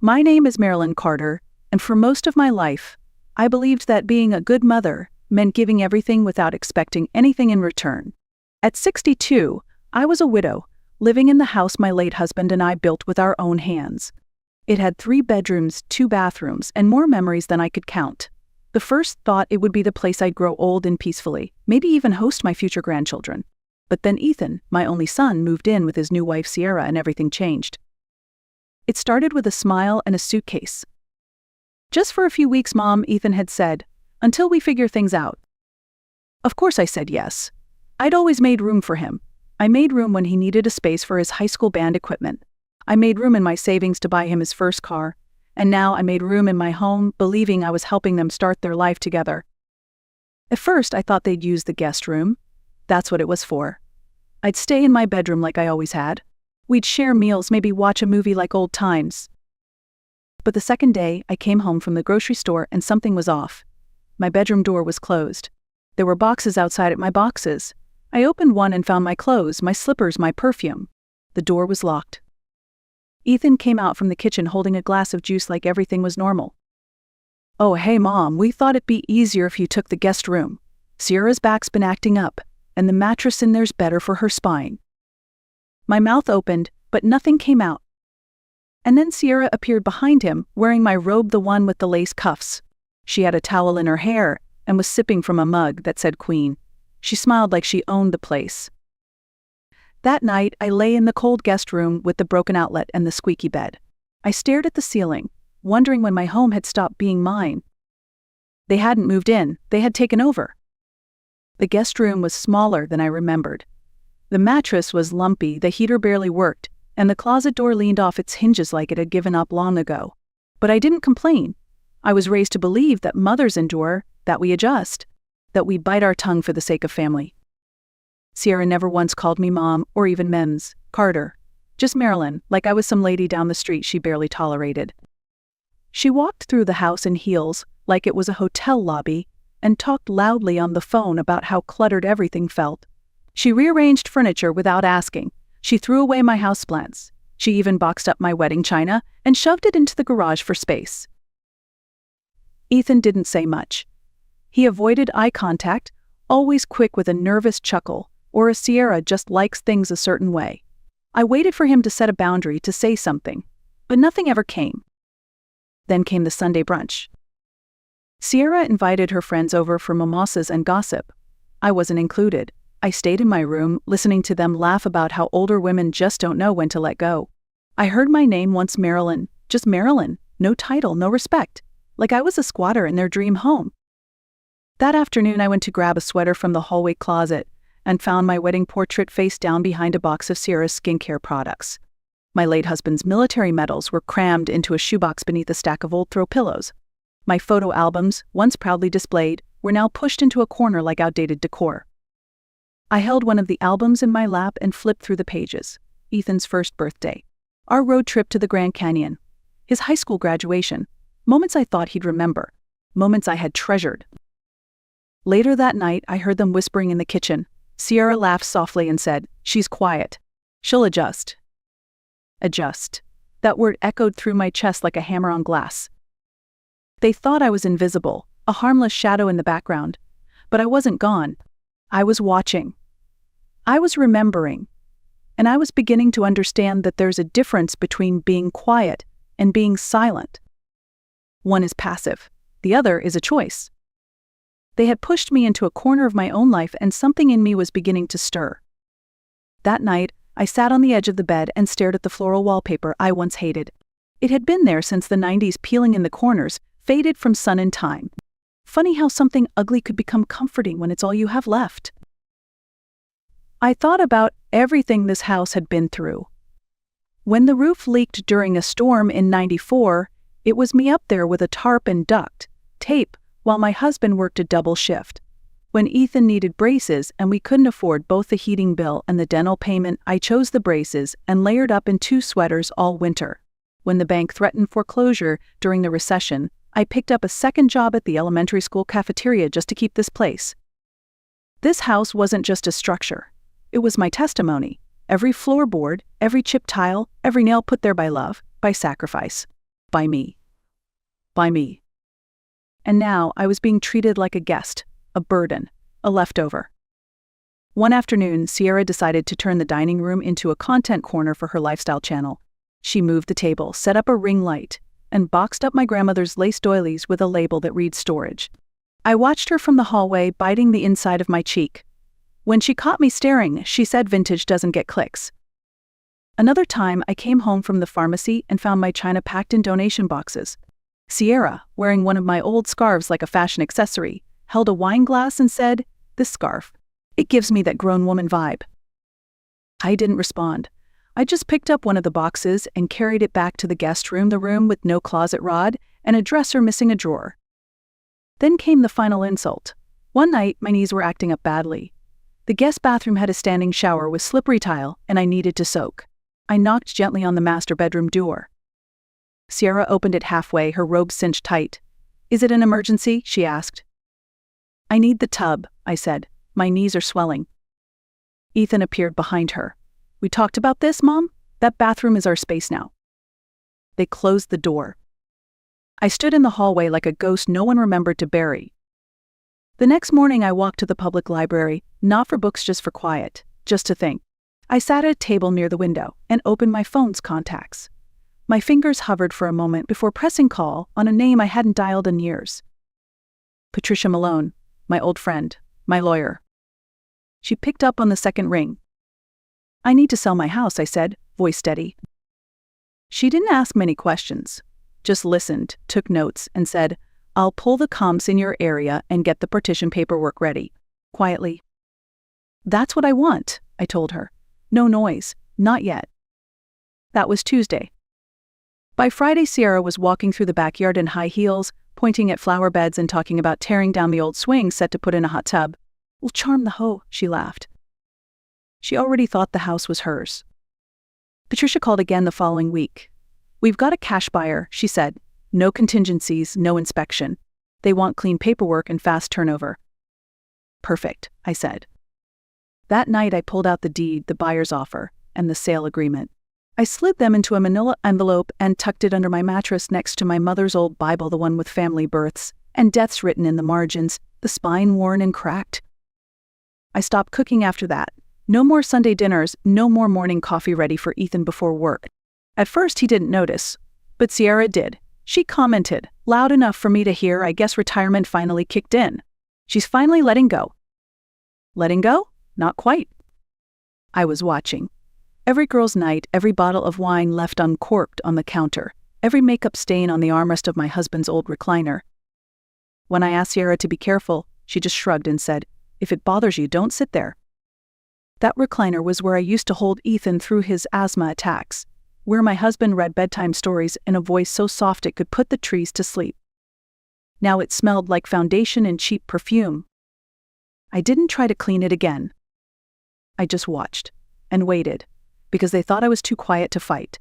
My name is Marilyn Carter, and for most of my life, I believed that being a good mother meant giving everything without expecting anything in return. At 62, I was a widow, living in the house my late husband and I built with our own hands. It had 3 bedrooms, 2 bathrooms, and more memories than I could count. The first thought it would be the place I'd grow old and peacefully, maybe even host my future grandchildren. But then Ethan, my only son, moved in with his new wife Sierra and everything changed. It started with a smile and a suitcase. "Just for a few weeks, Mom," Ethan had said, "until we figure things out." Of course I said yes. I'd always made room for him. I made room when he needed a space for his high school band equipment. I made room in my savings to buy him his first car. And now I made room in my home, believing I was helping them start their life together. At first, I thought they'd use the guest room. That's what it was for. I'd stay in my bedroom like I always had. We'd share meals, maybe watch a movie like old times. But the second day, I came home from the grocery store and something was off. My bedroom door was closed. There were boxes outside it, my boxes. I opened one and found my clothes, my slippers, my perfume. The door was locked. Ethan came out from the kitchen holding a glass of juice like everything was normal. "Oh, hey Mom, we thought it'd be easier if you took the guest room. Sierra's back's been acting up, and the mattress in there's better for her spine." My mouth opened, but nothing came out. And then Sierra appeared behind him, wearing my robe, the one with the lace cuffs. She had a towel in her hair and was sipping from a mug that said Queen. She smiled like she owned the place. That night, I lay in the cold guest room with the broken outlet and the squeaky bed. I stared at the ceiling, wondering when my home had stopped being mine. They hadn't moved in, they had taken over. The guest room was smaller than I remembered. The mattress was lumpy, the heater barely worked, and the closet door leaned off its hinges like it had given up long ago. But I didn't complain. I was raised to believe that mothers endure, that we adjust, that we bite our tongue for the sake of family. Sierra never once called me Mom or even Mems, Carter. Just Marilyn, like I was some lady down the street she barely tolerated. She walked through the house in heels, like it was a hotel lobby, and talked loudly on the phone about how cluttered everything felt. She rearranged furniture without asking. She threw away my houseplants. She even boxed up my wedding china and shoved it into the garage for space. Ethan didn't say much. He avoided eye contact, always quick with a nervous chuckle, or a Sierra just likes things a certain way. I waited for him to set a boundary, to say something, but nothing ever came. Then came the Sunday brunch. Sierra invited her friends over for mimosas and gossip. I wasn't included. I stayed in my room, listening to them laugh about how older women just don't know when to let go. I heard my name once, Marilyn, just Marilyn, no title, no respect, like I was a squatter in their dream home. That afternoon I went to grab a sweater from the hallway closet and found my wedding portrait face down behind a box of Sierra's skincare products. My late husband's military medals were crammed into a shoebox beneath a stack of old throw pillows. My photo albums, once proudly displayed, were now pushed into a corner like outdated decor. I held one of the albums in my lap and flipped through the pages. Ethan's first birthday. Our road trip to the Grand Canyon. His high school graduation. Moments I thought he'd remember. Moments I had treasured. Later that night, I heard them whispering in the kitchen. Sierra laughed softly and said, "She's quiet. She'll adjust." Adjust. That word echoed through my chest like a hammer on glass. They thought I was invisible, a harmless shadow in the background. But I wasn't gone. I was watching. I was remembering. And I was beginning to understand that there's a difference between being quiet and being silent. One is passive. The other is a choice. They had pushed me into a corner of my own life, and something in me was beginning to stir. That night, I sat on the edge of the bed and stared at the floral wallpaper I once hated. It had been there since the 90s, peeling in the corners, faded from sun and time. Funny how something ugly could become comforting when it's all you have left. I thought about everything this house had been through. When the roof leaked during a storm in '94, it was me up there with a tarp and duct tape, while my husband worked a double shift. When Ethan needed braces and we couldn't afford both the heating bill and the dental payment, I chose the braces and layered up in 2 sweaters all winter. When the bank threatened foreclosure during the recession, I picked up a second job at the elementary school cafeteria just to keep this place. This house wasn't just a structure. It was my testimony. Every floorboard, every chipped tile, every nail put there by love, by sacrifice. By me. By me. And now I was being treated like a guest, a burden, a leftover. One afternoon, Sierra decided to turn the dining room into a content corner for her lifestyle channel. She moved the table, set up a ring light, and boxed up my grandmother's lace doilies with a label that reads storage. I watched her from the hallway, biting the inside of my cheek. When she caught me staring, she said vintage doesn't get clicks. Another time, I came home from the pharmacy and found my china packed in donation boxes. Sierra, wearing one of my old scarves like a fashion accessory, held a wine glass and said, "This scarf, it gives me that grown woman vibe." I didn't respond. I just picked up one of the boxes and carried it back to the guest room, the room with no closet rod and a dresser missing a drawer. Then came the final insult. One night, my knees were acting up badly. The guest bathroom had a standing shower with slippery tile, and I needed to soak. I knocked gently on the master bedroom door. Sierra opened it halfway, her robe cinched tight. "Is it an emergency?" she asked. "I need the tub," I said. "My knees are swelling." Ethan appeared behind her. "We talked about this, Mom? That bathroom is our space now." They closed the door. I stood in the hallway like a ghost no one remembered to bury. The next morning I walked to the public library, not for books, just for quiet, just to think. I sat at a table near the window and opened my phone's contacts. My fingers hovered for a moment before pressing call on a name I hadn't dialed in years. Patricia Malone, my old friend, my lawyer. She picked up on the second ring. "I need to sell my house," I said, voice steady. She didn't ask many questions, just listened, took notes, and said, "I'll pull the comps in your area and get the partition paperwork ready." Quietly. "That's what I want," I told her. "No noise, not yet." That was Tuesday. By Friday, Sierra was walking through the backyard in high heels, pointing at flower beds and talking about tearing down the old swing set to put in a hot tub. "We'll charm the hoe," she laughed. She already thought the house was hers. Patricia called again the following week. "We've got a cash buyer," she said. "No contingencies, no inspection. They want clean paperwork and fast turnover." "Perfect," I said. That night I pulled out the deed, the buyer's offer, and the sale agreement. I slid them into a manila envelope and tucked it under my mattress next to my mother's old Bible, the one with family births and deaths written in the margins, the spine worn and cracked. I stopped cooking after that. No more Sunday dinners, no more morning coffee ready for Ethan before work. At first he didn't notice, but Sierra did. She commented, loud enough for me to hear. "I guess retirement finally kicked in. She's finally letting go." Letting go? Not quite. I was watching. Every girl's night, every bottle of wine left uncorked on the counter, every makeup stain on the armrest of my husband's old recliner. When I asked Sierra to be careful, she just shrugged and said, "If it bothers you, don't sit there." That recliner was where I used to hold Ethan through his asthma attacks, where my husband read bedtime stories in a voice so soft it could put the trees to sleep. Now it smelled like foundation and cheap perfume. I didn't try to clean it again. I just watched and waited, because they thought I was too quiet to fight.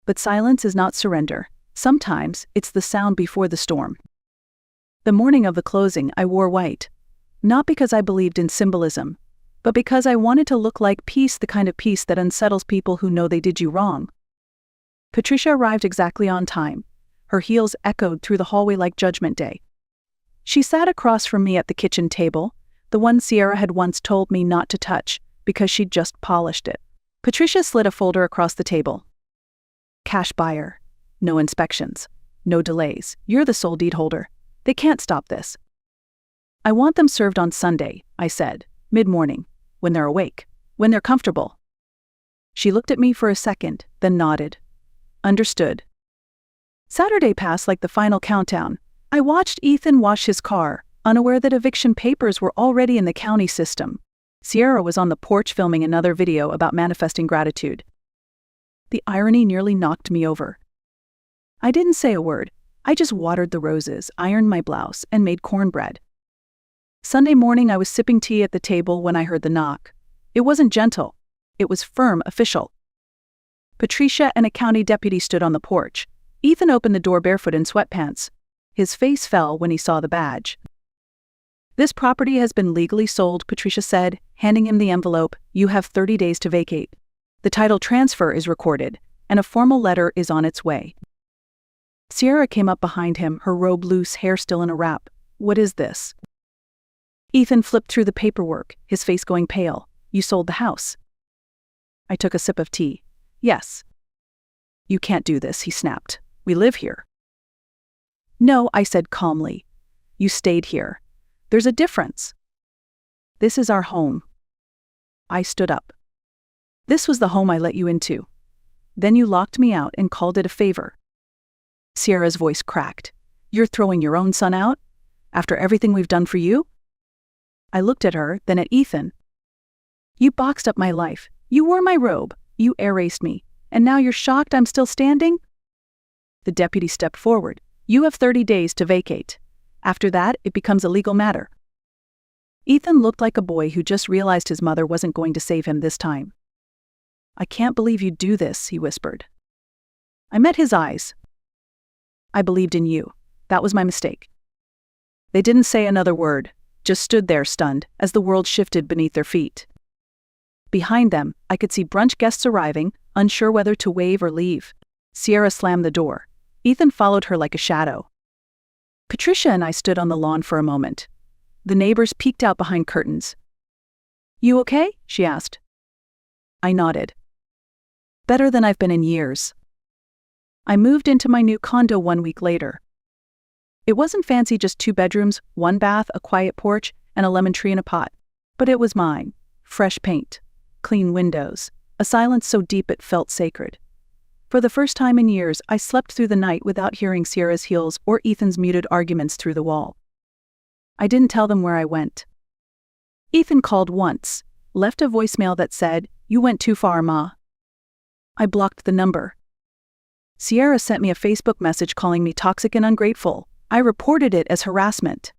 But silence is not surrender. Sometimes it's the sound before the storm. The morning of the closing, I wore white. Not because I believed in symbolism, but because I wanted to look like peace, the kind of peace that unsettles people who know they did you wrong. Patricia arrived exactly on time. Her heels echoed through the hallway like Judgment Day. She sat across from me at the kitchen table, the one Sierra had once told me not to touch because she'd just polished it. Patricia slid a folder across the table. "Cash buyer. No inspections. No delays. You're the sole deed holder. They can't stop this." "I want them served on Sunday," I said, mid-morning, when they're awake, when they're comfortable. She looked at me for a second, then nodded. Understood. Saturday passed like the final countdown. I watched Ethan wash his car, unaware that eviction papers were already in the county system. Sierra was on the porch filming another video about manifesting gratitude. The irony nearly knocked me over. I didn't say a word. I just watered the roses, ironed my blouse, and made cornbread. Sunday morning I was sipping tea at the table when I heard the knock. It wasn't gentle. It was firm, official. Patricia and a county deputy stood on the porch. Ethan opened the door barefoot in sweatpants. His face fell when he saw the badge. "This property has been legally sold," Patricia said, handing him the envelope. "You have 30 days to vacate. The title transfer is recorded, and a formal letter is on its way." Sierra came up behind him, her robe loose, hair still in a wrap. "What is this?" Ethan flipped through the paperwork, his face going pale. "You sold the house." I took a sip of tea. "Yes." "You can't do this," he snapped. "We live here." "No," I said calmly. "You stayed here. There's a difference. This is our home." I stood up. "This was the home I let you into. Then you locked me out and called it a favor." Sierra's voice cracked. "You're throwing your own son out? After everything we've done for you?" I looked at her, then at Ethan. "You boxed up my life. You wore my robe. You erased me. And now you're shocked I'm still standing?" The deputy stepped forward. "You have 30 days to vacate. After that, it becomes a legal matter." Ethan looked like a boy who just realized his mother wasn't going to save him this time. "I can't believe you'd do this," he whispered. I met his eyes. "I believed in you. That was my mistake." They didn't say another word, just stood there stunned as the world shifted beneath their feet. Behind them, I could see brunch guests arriving, unsure whether to wave or leave. Sierra slammed the door. Ethan followed her like a shadow. Patricia and I stood on the lawn for a moment. The neighbors peeked out behind curtains. "You okay?" she asked. I nodded. "Better than I've been in years." I moved into my new condo 1 week later. It wasn't fancy, just 2 bedrooms, 1 bath, a quiet porch, and a lemon tree in a pot. But it was mine. Fresh paint, clean windows, a silence so deep it felt sacred. For the first time in years, I slept through the night without hearing Sierra's heels or Ethan's muted arguments through the wall. I didn't tell them where I went. Ethan called once, left a voicemail that said, "You went too far, Ma." I blocked the number. Sierra sent me a Facebook message calling me toxic and ungrateful. I reported it as harassment.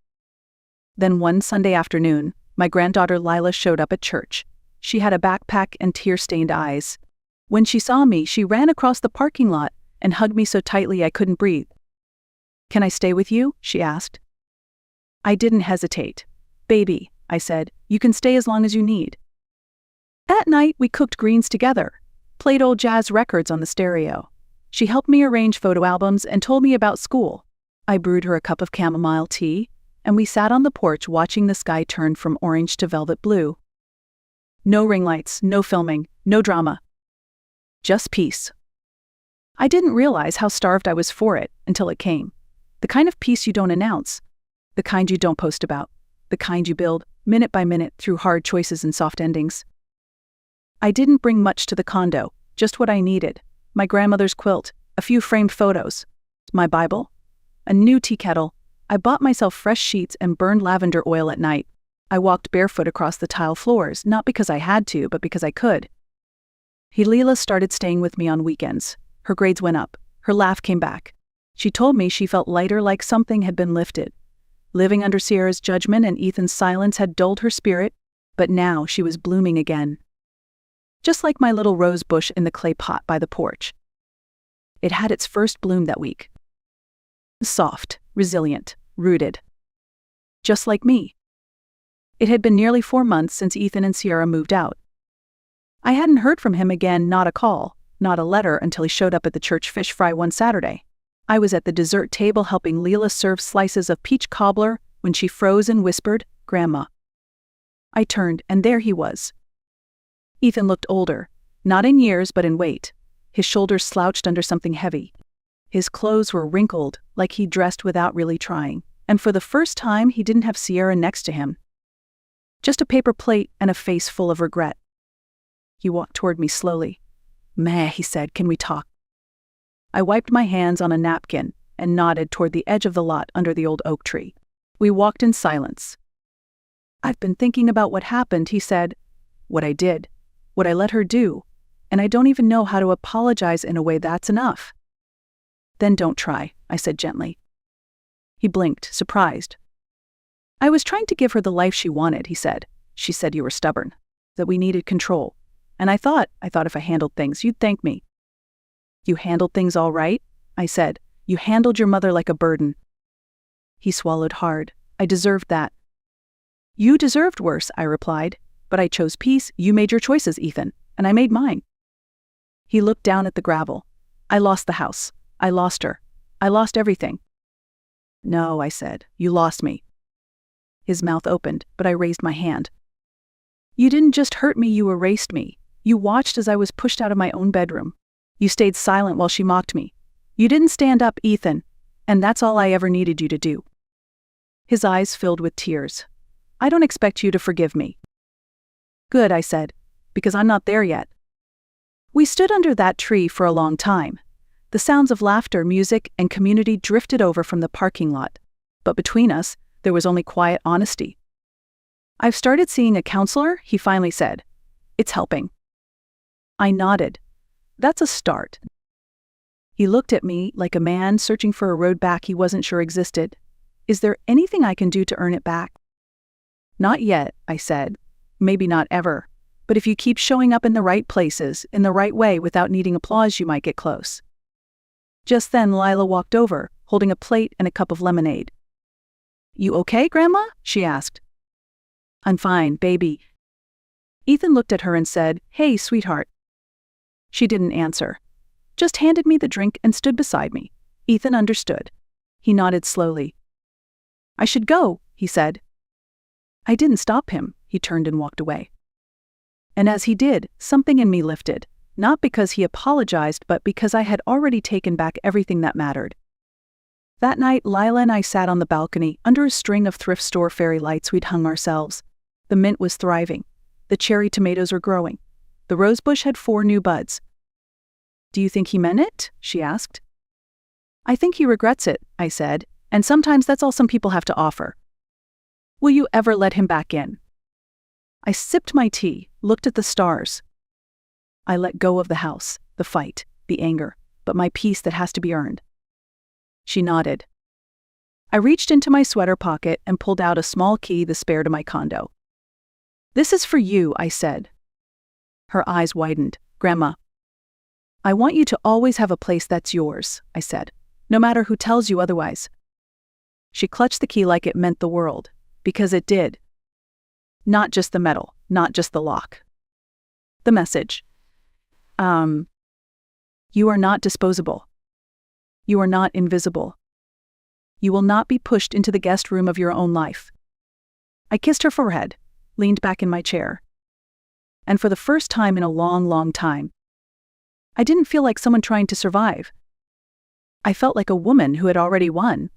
Then one Sunday afternoon, my granddaughter Lila showed up at church. She had a backpack and tear-stained eyes. When she saw me, she ran across the parking lot and hugged me so tightly I couldn't breathe. "Can I stay with you?" she asked. I didn't hesitate. "Baby," I said, "you can stay as long as you need." At night, we cooked greens together, played old jazz records on the stereo. She helped me arrange photo albums and told me about school. I brewed her a cup of chamomile tea, and we sat on the porch watching the sky turn from orange to velvet blue. No ring lights, no filming, no drama. Just peace. I didn't realize how starved I was for it until it came. The kind of peace you don't announce. The kind you don't post about. The kind you build, minute by minute, through hard choices and soft endings. I didn't bring much to the condo, just what I needed. My grandmother's quilt, a few framed photos, my Bible, a new tea kettle. I bought myself fresh sheets and burned lavender oil at night. I walked barefoot across the tile floors, not because I had to, but because I could. Hilila started staying with me on weekends. Her grades went up. Her laugh came back. She told me she felt lighter, like something had been lifted. Living under Sierra's judgment and Ethan's silence had dulled her spirit, but now she was blooming again. Just like my little rose bush in the clay pot by the porch. It had its first bloom that week. Soft, resilient, rooted. Just like me. It had been nearly 4 months since Ethan and Sierra moved out. I hadn't heard from him again, not a call, not a letter, until he showed up at the church fish fry one Saturday. I was at the dessert table helping Leela serve slices of peach cobbler when she froze and whispered, "Grandma." I turned, and there he was. Ethan looked older, not in years but in weight. His shoulders slouched under something heavy. His clothes were wrinkled, like he dressed without really trying, and for the first time he didn't have Sierra next to him. Just a paper plate and a face full of regret. He walked toward me slowly. "Meh," he said, "can we talk?" I wiped my hands on a napkin and nodded toward the edge of the lot under the old oak tree. We walked in silence. "I've been thinking about what happened," he said. "What I did, what I let her do, and I don't even know how to apologize in a way that's enough." "Then don't try," I said gently. He blinked, surprised. "I was trying to give her the life she wanted," he said. "She said you were stubborn, that we needed control. And I thought if I handled things, you'd thank me." "You handled things all right," I said. "You handled your mother like a burden." He swallowed hard. "I deserved that." "You deserved worse," I replied. "But I chose peace. You made your choices, Ethan, and I made mine." He looked down at the gravel. "I lost the house. I lost her. I lost everything. No, I said, you lost me. His mouth opened, but I raised my hand. You didn't just hurt me, you erased me. You watched as I was pushed out of my own bedroom. You stayed silent while she mocked me. You didn't stand up, Ethan, and that's all I ever needed you to do. His eyes filled with tears. I don't expect you to forgive me. Good, I said, because I'm not there yet. We stood under that tree for a long time. The sounds of laughter, music, and community drifted over from the parking lot. But between us, there was only quiet honesty. I've started seeing a counselor, he finally said. It's helping. I nodded. That's a start. He looked at me like a man searching for a road back he wasn't sure existed. Is there anything I can do to earn it back? Not yet, I said. Maybe not ever. But if you keep showing up in the right places, in the right way without needing applause, you might get close. Just then Lila walked over, holding a plate and a cup of lemonade. You okay, Grandma? She asked. I'm fine, baby. Ethan looked at her and said, Hey, sweetheart. She didn't answer. Just handed me the drink and stood beside me. Ethan understood. He nodded slowly. I should go, he said. I didn't stop him. He turned and walked away. And as he did, something in me lifted, not because he apologized, but because I had already taken back everything that mattered. That night, Lila and I sat on the balcony under a string of thrift store fairy lights we'd hung ourselves. The mint was thriving. The cherry tomatoes were growing. The rosebush had 4 new buds. Do you think he meant it? She asked. I think he regrets it, I said, and sometimes that's all some people have to offer. Will you ever let him back in? I sipped my tea, looked at the stars. I let go of the house, the fight, the anger, but my peace that has to be earned. She nodded. I reached into my sweater pocket and pulled out a small key, the spare to my condo. This is for you, I said. Her eyes widened. Grandma. I want you to always have a place that's yours, I said, no matter who tells you otherwise. She clutched the key like it meant the world, because it did. Not just the metal, not just the lock. The message. You are not disposable. You are not invisible. You will not be pushed into the guest room of your own life. I kissed her forehead, leaned back in my chair. And for the first time in a long, long time, I didn't feel like someone trying to survive. I felt like a woman who had already won.